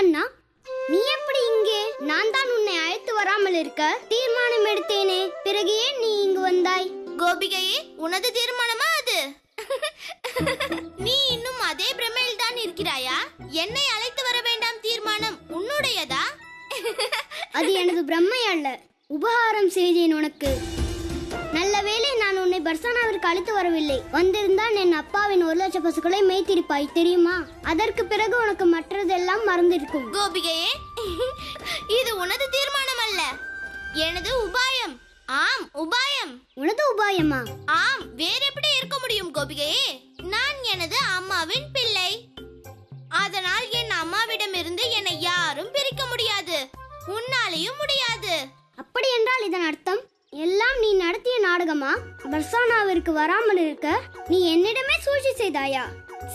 கண்ணா, நீ எப்படி இங்கே? நான் தான் உன்னை அழைத்து வராமல் இருக்க தீர்மானம் எடுத்தேனே, பிறகு ஏன் நீ இங்கு வந்தாய்? கோபிகையே, உனது தீர்மானமா அது? நீ இன்னும் அதே பிரமையில் தான் இருக்கிறாயா? என்னை அழைத்து வர வேண்டாம் தீர்மானம் உன்னுடையதா? அது எனது பிரம்மை அல்ல, உபகாரம் செய்தேன் உனக்கு. நல்ல வேளை நான் உன்னை பர்சானாவிற்கு அழைத்து வரவில்லை. வந்திருந்தான் என் அப்பாவின் 1,00,000 பசுக்களை மேய்த்திருப்பாய், தெரியுமா? அதற்கு பிறகு உனக்கு மற்றதெல்லாம் மறந்திருக்கும். கோபிகையே, இது உனது தீர்மானம் அல்ல, எனது உபாயம். ஆம், உபாயம். உனது உபாயமா? ஆம், வேற எப்படி இருக்க முடியும் கோபிகையே? நான் எனது அம்மாவின் பிள்ளை. அதனால் என் அம்மாவிடமிருந்து என்னை யாரும் பிரிக்க முடியாது, உன்னாலேயும் முடியாது. அப்படி என்றால் இதன் அர்த்தம் எல்லாம் நீ நடத்திய நாடகமா? பர்சானாவிற்கு வராமல் இருக்க நீ என்னிடமே சூழ்ச்சி செய்தாயா?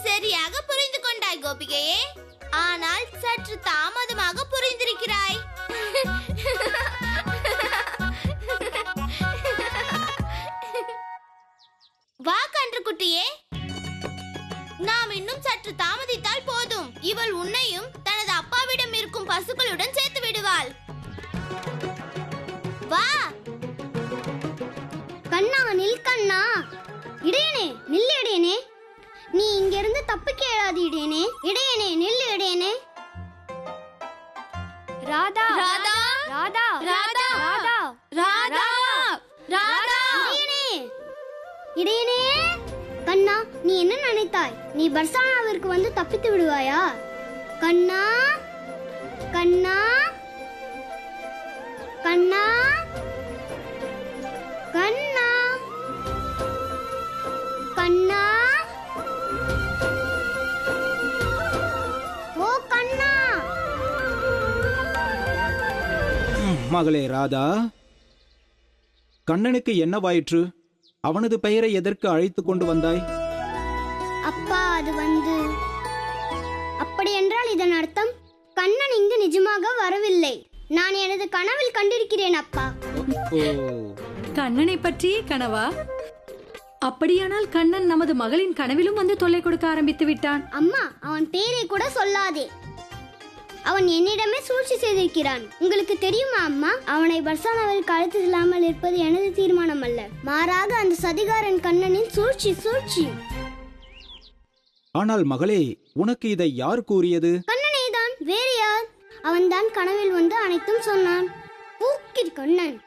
சரியாக புரிந்து கொண்டாய் கோபிகையே, ஆனால் சற்று தாமதமாக புரிந்திருக்கிறாய். வா கன்றுக்குட்டியே, நாம் இன்னும் சற்று தாமதித்தால் போதும். இவள் உன்னையும் தனது அப்பாவிடம் இருக்கும் பசுக்களுடன் சேர்த்து விடுவாள். வா கண்ணா, நில் கண்ணா. இடையனே, நில் இடையனே. நீ இங்கிருந்து தப்பிக்க இயலாது இடையனே. இடையனே, நில் இடையனே. ராதா, ராதா, ராதா, ராதா, ராதா, ராதா, ராதா. இடையனே, இடையனே. கண்ணா, நீ என்ன நினைத்தாய்? நீ பர்சானாவிற்கு வந்து தப்பித்து விடுவாயா? கண்ணா, கண்ணா, கண்ணா, கண்ணா, கண்ணா, ஓ கண்ணா. மகளே ராதா, கண்ணனுக்கு என்னவாயிற்று? அவனது பெயரை எதற்கு அழைத்து கொண்டு வந்தாய்? அப்பா, அது அப்படி என்றால் இதன் அர்த்தம் கண்ணன் இங்கு நிஜமாக வரவில்லை. நான் எனது கனவில் கண்டிருக்கிறேன் அப்பா. ஓ, கண்ணனை பற்றி கனவா? அப்படியானால் கண்ணன் நமது மகளின் கனவிலும் வந்து தொல்லை கொடுக்க ஆரம்பித்து விட்டான். அம்மா, அவன் பேரை கூட சொல்லாதே. அவன் என்னிடமே சூழ்ச்சி செய்திருக்கிறான். உங்களுக்கு தெரியுமா அம்மா? அவனை பர்சானாவிற்கு அழைத்து செல்லாமல் இருப்பது எனது தீர்மானம் அல்ல, மாறாக அந்த சதிகாரன் கண்ணனின் சூழ்ச்சி. ஆனால் மகளே, உனக்கு இதை யார் கூறியது? கண்ணனே தான், வேறு யார்? அவன்தான் கனவில் வந்து அனைத்தும் சொன்னான். பூக்கிர் கண்ணன்.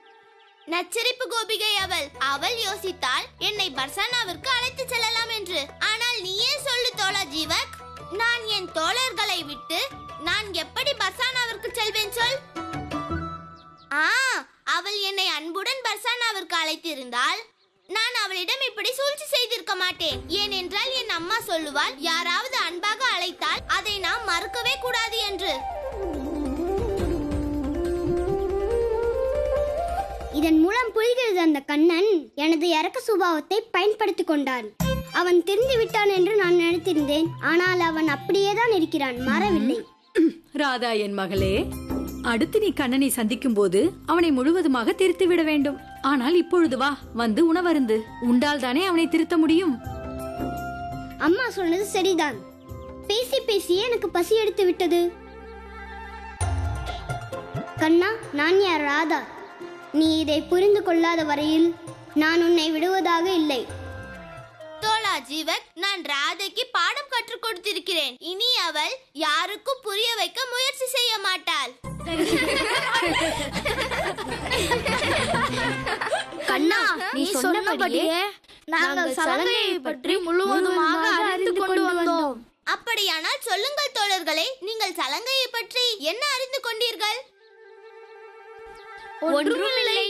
நச்சரிப்பு கோபிகை அவள் யோசித்தால் என்னை பர்சானாவிற்கு அழைத்து செல்லலாம் என்று. ஆனால் நீயே சொல்லு தோழா ஜீவக், நான் என் தோழர்களை விட்டு நான் எப்படி பர்சானாவிற்கு செல்வேன் சொல்? அவள் என்னை அன்புடன் பர்சானாவிற்கு அழைத்திருந்தால் நான் அவளிடம் இப்படி சூழ்ச்சி செய்திருக்க மாட்டேன். ஏனென்றால் என் அம்மா சொல்லுவாள், யாராவது அன்பாக அழைத்தால் அதை நாம் மறுக்கவே கூடாது என்று. இதன் மூலம் புரிகிறது, அந்த கண்ணன் எனது இரக்க சுபாவத்தை பயன்படுத்திக் கொண்டான். அவன் திருந்தி விட்டான் என்று நான் நினைத்திருந்தேன். ஆனால் அவன் அப்படியேதான் இருக்கிறான், மாறவில்லை. ராதா என் மகளே, அடுத்து நீ கண்ணனை சந்திக்கும் போது அவனை முழுவதுமாக திருத்தி விட வேண்டும். ஆனால் இப்பொழுது வா, வந்து உணவருந்து உண்டால் தானே அவனை திருத்த முடியும். அம்மா சொன்னது சரிதான். பேசி பேசியே எனக்கு பசி எடுத்து விட்டது. கண்ணா, நான் யார்? ராதா. நீ இதை புரிந்து கொள்ளாத வரையில் நான் உன்னை விடுவதாக இல்லை. தோழா ஜீவக், நான் ராதைக்கு பாடம் கற்றுக் கொடுத்திருக்கிறேன். இனி அவள் யாருக்கும் புரிய வைக்க முயற்சி செய்ய மாட்டாள். கண்ணா, நீ சொன்னபடியே நாங்கள் சலங்கையை பற்றி முழுவதுமாக அறிந்து கொண்டு வந்தோம். அப்படியானால் சொல்லுங்கள் தோழர்களே, நீங்கள் சலங்கையை பற்றி என்ன அறிந்து கொண்டீர்கள்? ஒன்றுமில்லை.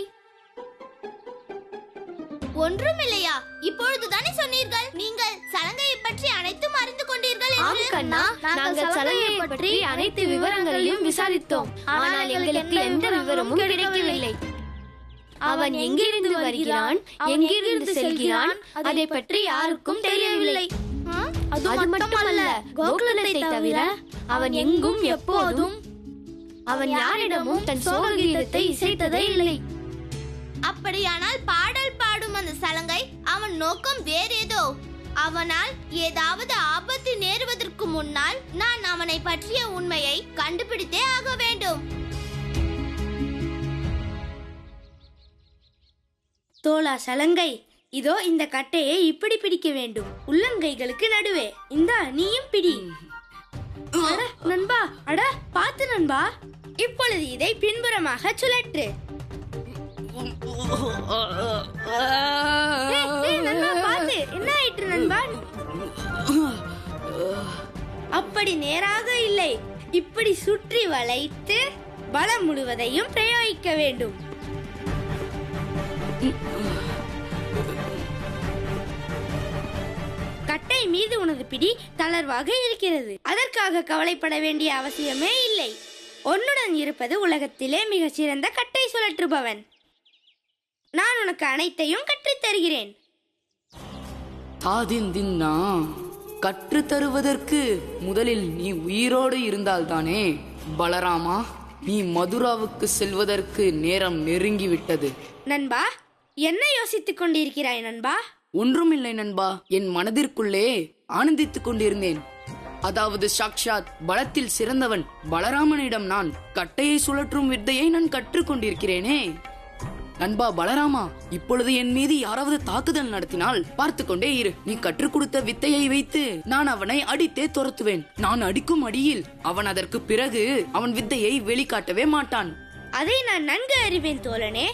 ஒன்றுமில்லையா? இப்பொழுதுதானே சொன்னீர்கள் நீங்கள் சலங்கையை பற்றி அனைத்தும் அறிந்து கொண்டீர்கள் என்று. கண்ணா, நாங்கள் சலங்கையை பற்றி அனைத்து விவரங்களையும் விசாரித்தோம். ஆனால் எங்களுக்கு எந்த விவரமும் கிடைக்கவில்லை. அவன் எங்கிருந்து வருகிறான், எங்கிருந்து செல்கிறான், அதை பற்றி யாருக்கும் தெரியவில்லை. அது மட்டுமல்ல, கோகுலத்தை தவிர அவன் எங்கும் எப்போதும் அவன் யாரிடமும் தன் சோக கீதத்தை இசைத்ததே இல்லை. அப்படியானால் பாடல் பாடும் அந்த சலங்கை அவன் நோக்கம் வேறேதோ. அவனால் ஏதாவது ஆபத்து நேருவதற்கு முன்னால் நான் அவனை பற்றிய உண்மையை கண்டுபிடித்தே ஆக வேண்டும். தோழா சலங்கை, இதோ இந்த கட்டையை இப்படி பிடிக்க வேண்டும், உள்ளங்கைகளுக்கு நடுவே. இந்தா நீயும் பிடி. அட நண்பா, அட பாத்து நண்பா. இப்பொழுது இதை பின்புறமாக சுழற்று. நண்பா பாத்து, என்ன ஆயிற்று நண்பா? அப்படி நேராக இல்லை, இப்படி சுற்றி வளைத்து பலம் முழுவதையும் பிரயோகிக்க வேண்டும். கட்டை மீது உனது பிடி தளர்வாக இருக்கிறது. அதற்காக கவலைப்பட வேண்டிய அவசியமே இல்லை. உன்னுடன் இருப்பது உலகத்திலே மிகச் சிறந்த கட்டை சுழற்றுபவன். நான் உனக்கு அனைத்தையும் கற்றுத் தருகிறேன். தாதிந்தின்னா, கற்று தருவதற்கு முதலில் நீ உயிரோடு இருந்தால்தானே? பலராமா, நீ மதுராவுக்கு செல்வதற்கு நேரம் நெருங்கிவிட்டது. நண்பா, என்ன யோசித்துக் கொண்டிருக்கிறாய் நண்பா? ஒன்றுமில்லை நண்பா, என் மனதிற்குள்ளே ஆனந்தித்துக் கொண்டிருந்தேன். அதாவது சாக்ஷாத் பலத்தில் சிறந்தவன் பலராமனிடம் நான் கட்டையை சுழற்றும் வித்தையை நான் கற்றுக் கொண்டிருக்கிறேனே. நண்பா பலராமா, இப்பொழுது என் மீது யாராவது தாக்குதல் நடத்தினால் பார்த்து கொண்டே இரு. நீ கற்றுக் கொடுத்த வித்தையை வைத்து நான் அவனை அடித்தே துரத்துவேன். நான் அடிக்கும் அடியில் அவன் அதற்கு பிறகு அவன் வித்தையை வெளிக்காட்டவே மாட்டான். அதை நான் நன்கு அறிவேன் தோழனே.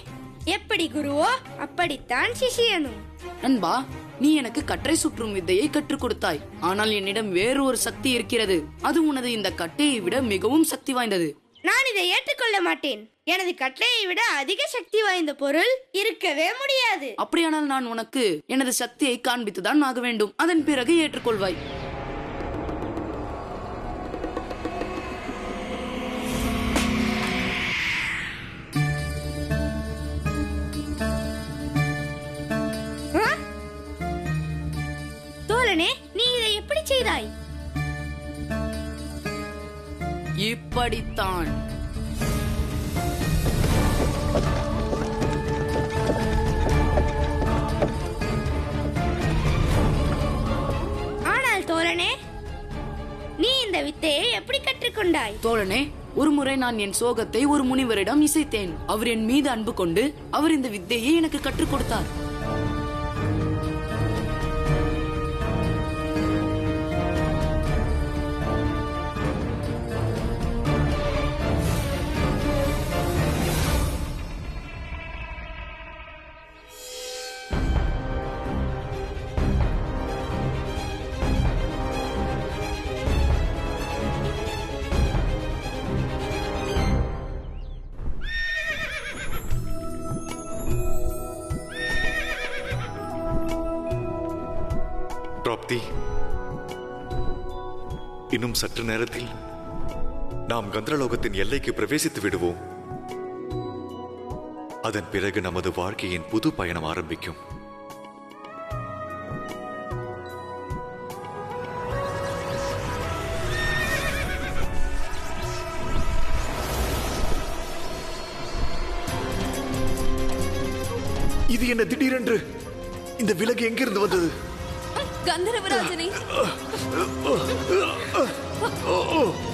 எப்படி குருவோ அப்படித்தான் சிஷியனும். நண்பா, நீ எனக்கு கற்றை சுற்றும் வித்தையை கற்றுக் கொடுத்தாய். ஆனால் என்னிடம் வேறு ஒரு சக்தி இருக்கிறது. அது உனது இந்த கட்டையை விட மிகவும் சக்தி வாய்ந்தது. நான் இதை ஏற்றுக்கொள்ள மாட்டேன். எனது கட்டளையை விட அதிக சக்தி வாய்ந்த பொருள் இருக்கவே முடியாது. அப்படியானால் நான் உனக்கு எனது சக்தியை காண்பித்துதான் ஆக வேண்டும். அதன் பிறகு ஏற்றுக்கொள்வாய். தோழனே, நீ இதை எப்படி செய்தாய்? இப்படித்தான். ஆனால் தோழனே, நீ இந்த வித்தையை எப்படி கற்றுக்கொண்டாய்? தோழனே, ஒரு முறை நான் என் சோகத்தை ஒரு முனிவரிடம் இசைத்தேன். அவர் என் மீது அன்பு கொண்டு அவர் இந்த வித்தையை எனக்கு கற்றுக் கொடுத்தார். பிராப்தி, இன்னும் சற்று நேரத்தில் நாம் கந்தரலோகத்தின் எல்லைக்கு பிரவேசித்து விடுவோம். அதன் பிறகு நமது வாழ்க்கையின் புது பயணம் ஆரம்பிக்கும். இது என்ன திடீரென்று? இந்த விலகு எங்கிருந்து வந்தது? கந்தரவராஜனே.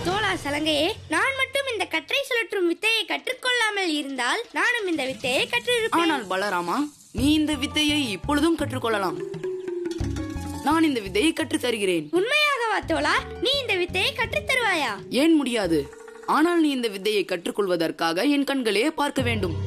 தோழா சலங்கையே, நான் மட்டும் இந்த கற்றை சுழற்றும் வித்தையை கற்றுக்கொள்ளாமல் இருந்தால் நானும் இந்த வித்தையை கற்றிருப்பேன். ஆனால் பலராமா, நீ இந்த வித்தையை இப்பொழுதும் கற்றுக்கொள்ளலாம். நான் இந்த வித்தையை கற்றுத் தருகிறேன். உண்மையாகவா தோழா? நீ இந்த வித்தையை கற்றுத் தருவாயா? ஏன் முடியாது? ஆனால் நீ இந்த வித்தையை கற்றுக்கொள்வதற்காக என் கண்களே பார்க்க வேண்டும்.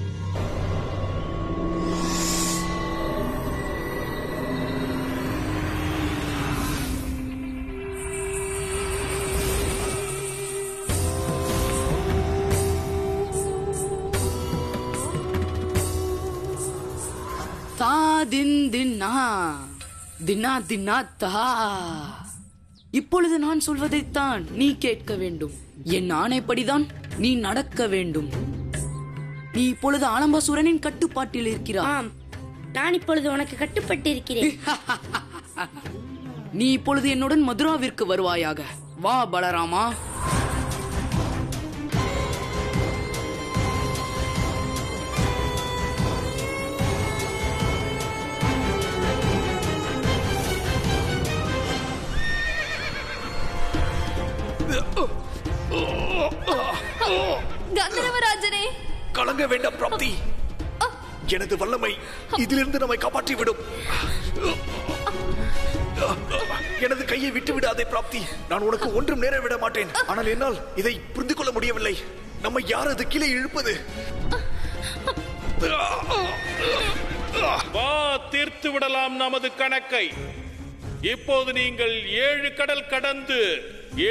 இப்பொழுது நான் சொல்வதைத்தான் நீ கேட்க வேண்டும். என் ஆணைப்படிதான் நீ நடக்க வேண்டும். நீ இப்பொழுது ஆலம்பாசூரனின் கட்டுப்பாட்டில் இருக்கிறாய். ஆம், நான் இப்பொழுது உனக்கு கட்டுப்பட்டிருக்கிறேன். நீ இப்பொழுது என்னுடன் மதுராவிற்கு வருவாயாக. வா பலராமா. கந்தர்வராஜனே, கலங்க வேண்டாம் பிராப்தி. எனது வல்லமை இதிலிருந்து நம்மை காப்பாற்றி விடும். எனது கையை விட்டு விடாதே பிராப்தி. நான் உனக்கு ஒன்றும் நேர விட மாட்டேன். ஆனால் என்னால் இதை புரிந்து கொள்ள முடியவில்லை. நம்மை யார் அது கீழே இழுப்பது? வா, தீர்த்து விடலாம் நமது கணக்கை. இப்போது நீங்கள் 7 கடல் கடந்து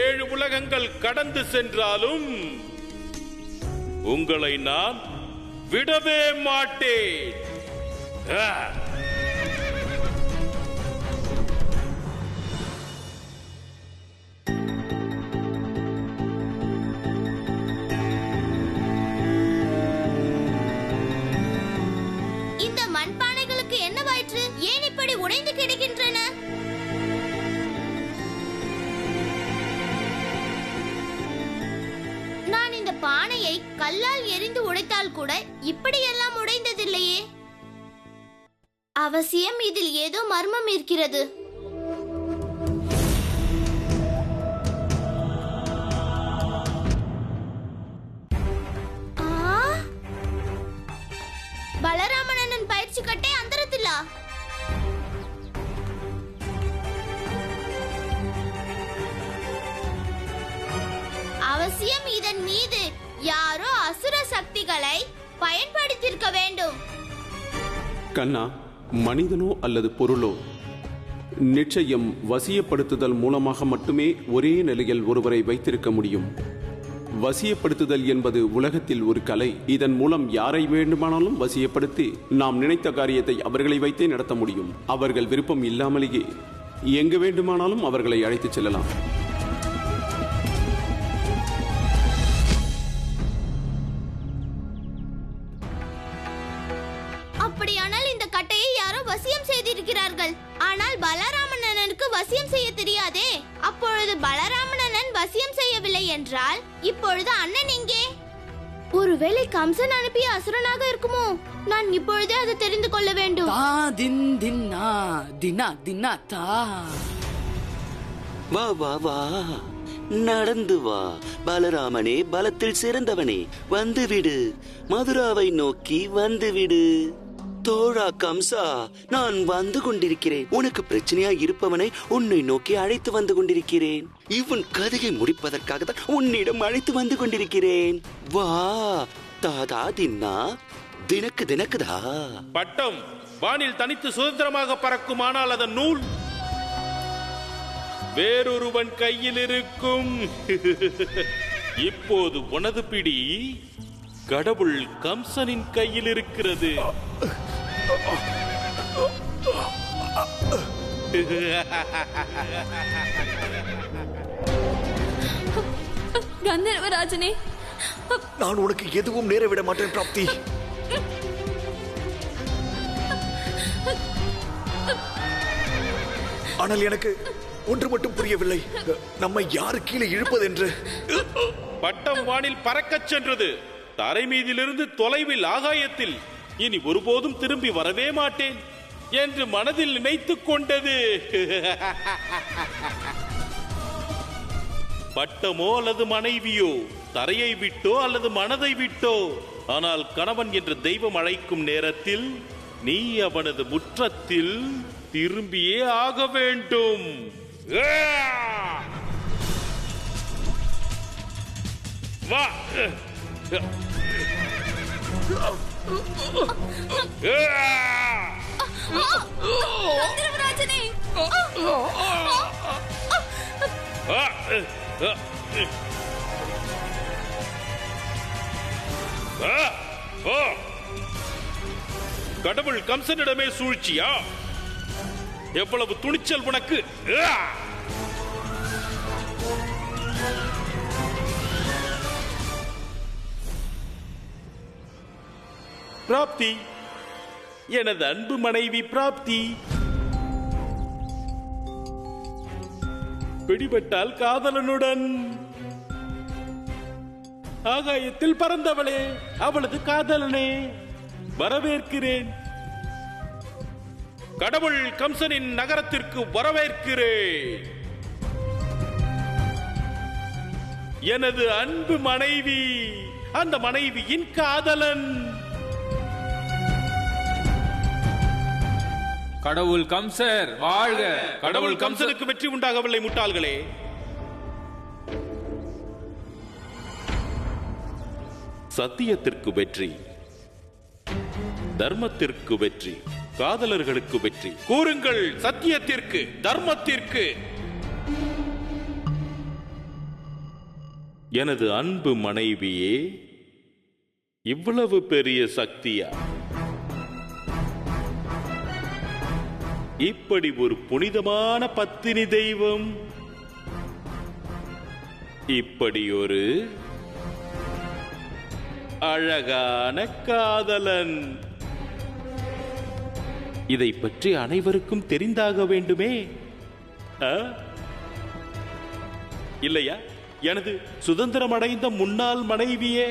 7 உலகங்கள் கடந்து சென்றாலும் உங்களை நான் விடவே மாட்டேன். இந்த மண்பானைகளுக்கு என்னவாயிற்று? ஏன் இப்படி உடைந்து கிடக்கின்றன? நான் இந்த பானையை கல்லால் எரிந்து உடைத்தால் கூட இப்படியெல்லாம் உடைந்ததில்லையே. அவசியம் இதில் ஏதோ மர்மம் இருக்கிறது. பலராமனன் பயிற்சி கட்டை அந்தரத்திலா? அவசியம் இதன் மீது யாரோ அசுர சக்திகளை பயன்படுத்தியிருக்க வேண்டும். கண்ணா, மனிதனோ அல்லது பொருளோ நிச்சயம் வசியப்படுத்துதல் மூலமாக மட்டுமே ஒரே நிலையில் ஒருவரை வைத்திருக்க முடியும். வசியப்படுத்துதல் என்பது உலகத்தில் ஒரு கலை. இதன் மூலம் யாரை வேண்டுமானாலும் வசியப்படுத்தி நாம் நினைத்த காரியத்தை அவர்களை வைத்தே நடத்த முடியும். அவர்கள் விருப்பம் இல்லாமலேயே எங்கு வேண்டுமானாலும் அவர்களை அழைத்துச் செல்லலாம். அப்படியானால் இந்த கட்டையை யாரோ வசியம் செய்திருக்கிறார்கள். ஆனால் பலராமனனுக்கு வசியம் செய்ய தெரியாதே. அப்பொழுது பலராமனன் வசியம் செய்யவில்லை என்றால் இப்பொழுது அண்ணன் எங்கே? ஒருவேளை கம்சன் அனுப்பிய அசுரனாக இருக்குமோ? நான் இப்பொழுதே அதை தெரிந்து கொள்ள வேண்டும். தா தின் தின்னா தினா தின்னா தா. வா வா வா, நடந்து வா. பலராமனே, பலத்தில் சிறந்தவனே, வந்துவிடு. மதுராவை நோக்கி வந்துவிடு. தோழா கம்சா, நான் வந்து கொண்டிருக்கிறேன். உனக்கு பிரச்சனையா இருப்பவனை உன்னை நோக்கி அழைத்து வந்து கொண்டிருக்கிறேன். இவன் கதையை முடிப்பதற்காக தான் உன்னிடம் அழைத்து வந்து கொண்டிருக்கிறேன். வா தாதா தின்னா, தினக்கு தினக்குதா. பட்டம் வானில் தனித்து சுதந்திரமாக பறக்கும். ஆனால் அதன் நூல் வேறொருவன் கையில் இருக்கும். இப்போது உனது பிடி கடவுள் கம்சனின் கையில் இருக்கிறது. கந்தர்வராஜனே, நான் உனக்கு எதுவும் நேர விட மாட்டேன் பிராப்தி. ஆனால் எனக்கு ஒன்று மட்டும் புரியவில்லை. நம்மை யாரு கீழே இழுப்பது என்று. பட்டம் வானில் பறக்கச் சென்றது. தரை மீதிலிருந்து தொலைவில் ஆகாயத்தில். இனி ஒருபோதும் திரும்பி வரவே மாட்டேன் என்று மனதில் நினைத்துக் கொண்டது. பட்டமோ அல்லது மனைவியோ, தரையை விட்டோ அல்லது மனதை விட்டோ, ஆனால் கணவன் என்ற தெய்வம் அழைக்கும் நேரத்தில் நீ அவனது முற்றத்தில் திரும்பியே ஆக வேண்டும். வா. கந்தர்வராஜனே, கடவுள் கம்சனிடமே சூழ்ச்சியா? எவ்வளவு துணிச்சல் உனக்கு! பிராப்தி, எனது அன்பு மனைவி பிராப்தி. பிடிபட்டால் காதலனுடன் ஆகாயத்தில் பறந்தவளே, அவளது காதலனே, வரவேற்கிறேன். கடவுள் கம்சனின் நகரத்திற்கு வரவேற்கிறேன். எனது அன்பு மனைவி, அந்த மனைவியின் காதலன். கடவுள் கம்சர் வாழ்க! கடவுள் கம்சனுக்கு வெற்றி உண்டாகவில்லை முட்டாள்களே. சத்தியத்திற்கு வெற்றி, தர்மத்திற்கு வெற்றி, காதலர்களுக்கு வெற்றி. கூறுங்கள், சத்தியத்திற்கு, தர்மத்திற்கு. எனது அன்பு மனைவியே, இவ்வளவு பெரிய சக்தியா? இப்படி ஒரு புனிதமான பத்தினி தெய்வம், இப்படி ஒரு அழகான காதலன், இதை பற்றி அனைவருக்கும் தெரிந்தாக வேண்டுமே. இல்லையா எனது சுதந்திரம் அடைந்த முன்னாள் மனைவியே?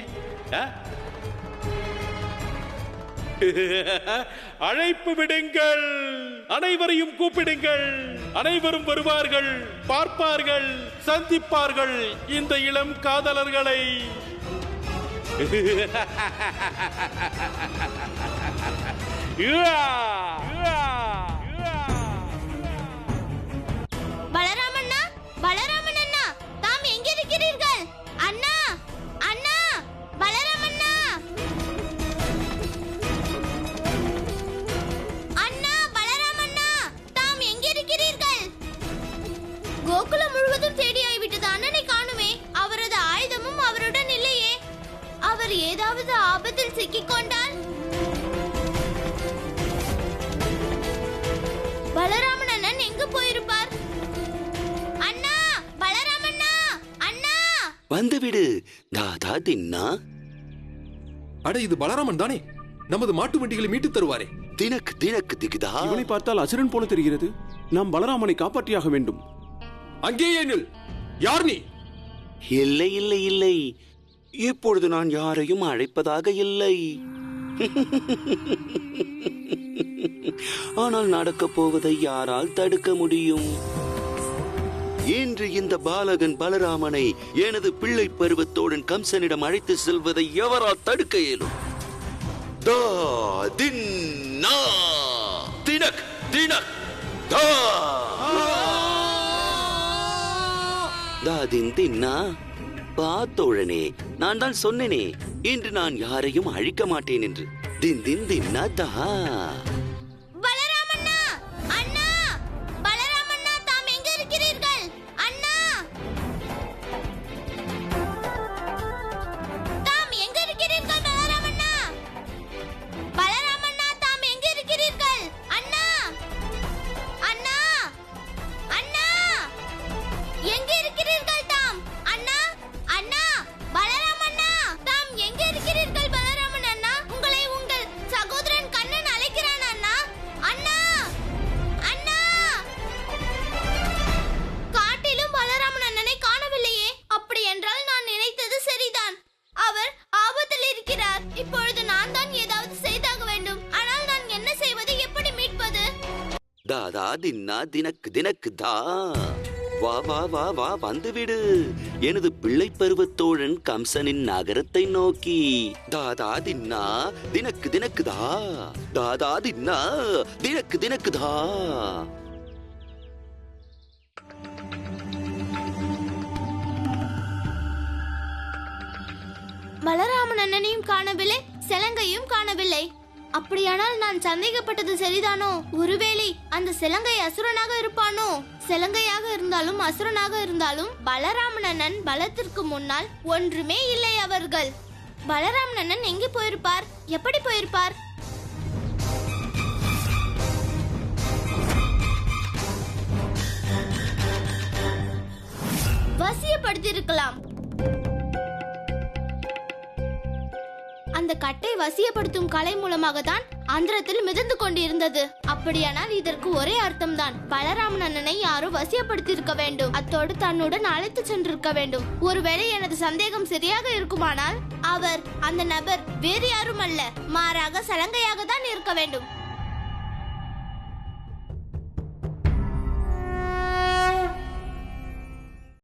அழைப்பு விடுங்கள், அனைவரையும் கூப்பிடுங்கள். அனைவரும் வருவார்கள், பார்ப்பார்கள், சந்திப்பார்கள் இந்த இளம் காதலர்களை. பலராமண்ணா, பலராமன் அண்ணா, தாம் எங்க இருக்கிறீர்கள்? அண்ணா, அண்ணா, பலராமண்ணா, அண்ணா, பலராமண்ணா, தாம் எங்க இருக்கிறீர்கள்? கோகுலம் முழுவதும் தேடியாய்விட்டது. அண்ணனை காணுமே. அவரது ஆயுதமும் அவருடன் இல்லையே. அவர் ஏதாவது ஆபத்தில் சிக்கிக்கொண்டால்? பலராமன் அண்ணன் எங்கு போயிருப்பார்? அண்ணா, பலராமண்ணா, அண்ணா, வந்துவிடு. தாதா தின்னா. அட, இது பலராமன் தானே, நமது மாட்டு வண்டிகளை மீட்டு தருவாரே. தினக்கு தினக்கு திகுதா. இவனை பார்த்தால் அசுரன் போல தெரிகிறது. நாம் பலராமனை காப்பாற்றியாக வேண்டும். அங்கேயே நில். யார் நீ? இல்லை இல்லை இல்லை, இப்பொழுது நான் யாரையும் அழைப்பதாக இல்லை. ஆனால் நடக்கப் போவதை யாரால் தடுக்க முடியும்? இன்று இந்த பாலகன் பலராமனை எனது பிள்ளை பருவத்தோடன் கம்சனிடம் அழைத்து செல்வதை எவரால் தடுக்க இயலும்? தா தின்னா தினக் தினக் தா தாதின் தின்னா. பார்த்தோழனே, நான் தான் சொன்னேனே, இன்று நான் யாரையும் அழிக்க மாட்டேன் என்று. தின் தின் தின்னா தா. பலராமண்ணா, அண்ணா, பலராமண்ணா, தாம் எங்க இருக்கிறீர்கள்? அண்ணா, தாம் எங்க இருக்கிறீர்கள்? பலராமண்ணா, பலராமண்ணா, தாம் எங்க இருக்கிறீர்கள்? அண்ணா, அண்ணா, அண்ணா, எங்க இருக்கிறீர்கள் தாம்? அண்ணா, அண்ணா, பலராமண்ணா, தாம் எங்க இருக்கிறீர்கள்? பலராமன் அண்ணா, உங்களை உங்கள் சகோதரன் கண்ணன் அழைக்கிறான் அண்ணா. அண்ணா, அண்ணா. காட்டிலும் பலராமன் அண்ணனை காணவில்லையே. அப்படி என்றால் நான் நினைத்தது சரிதான். அவர் ஆபத்தில் இருக்கிறார். இப்பொழுது நான் தான் ஏதாவது செய்தாக வேண்டும். ஆனால் நான் என்ன செய்வது? எப்படி மீட்பது? தாதா தின்னா தினக்கு தினக்கு தா. வா வா வா வா, வந்துவிடு. எனது பிள்ளை பருவத்தோழன் கம்சனின் நகரத்தை நோக்கி. தாதா தின்னா தினக்கு தினக்கு தா. தாதா தின்னா தினக்கு தினக்கு தா. பலராமன் அண்ணனையும் காணவில்லை, சிலங்கையும் காணவில்லை. அப்படியானால் நான் சந்தேகப்பட்டது சரிதானோ? ஒருவேளை அந்த சிலங்கை அசுரனாக இருப்பானோ? சிலங்கையாக இருந்தாலும் அசுரனாக இருந்தாலும் பலராமன் அண்ணன் பலத்திற்கு முன்னால் ஒன்றுமே இல்லை. அவர்கள் பலராமன் அண்ணன் எங்கே போயிருப்பார்? எப்படி போயிருப்பார்? வசியப்படுத்தியிருக்கலாம். அந்த கட்டை வசியப்படுத்தும் கலை மூலமாக தான் அந்தரத்தில் மிதந்து கொண்டிருந்தது. அப்படியானால் இதற்கு ஒரே அர்த்தம்தான். பலராமன் அண்ணனை யாரோ வசியப்படுத்தி இருக்க வேண்டும். அத்தோடு தன்னுடன் அழைத்து சென்றிருக்க வேண்டும். ஒருவேளை எனது சந்தேகம் சரியாக இருக்குமானால் அவர் அந்த நபர் வேறு யாரும் அல்ல, மாறாக சலங்கையாக தான் இருக்க வேண்டும்.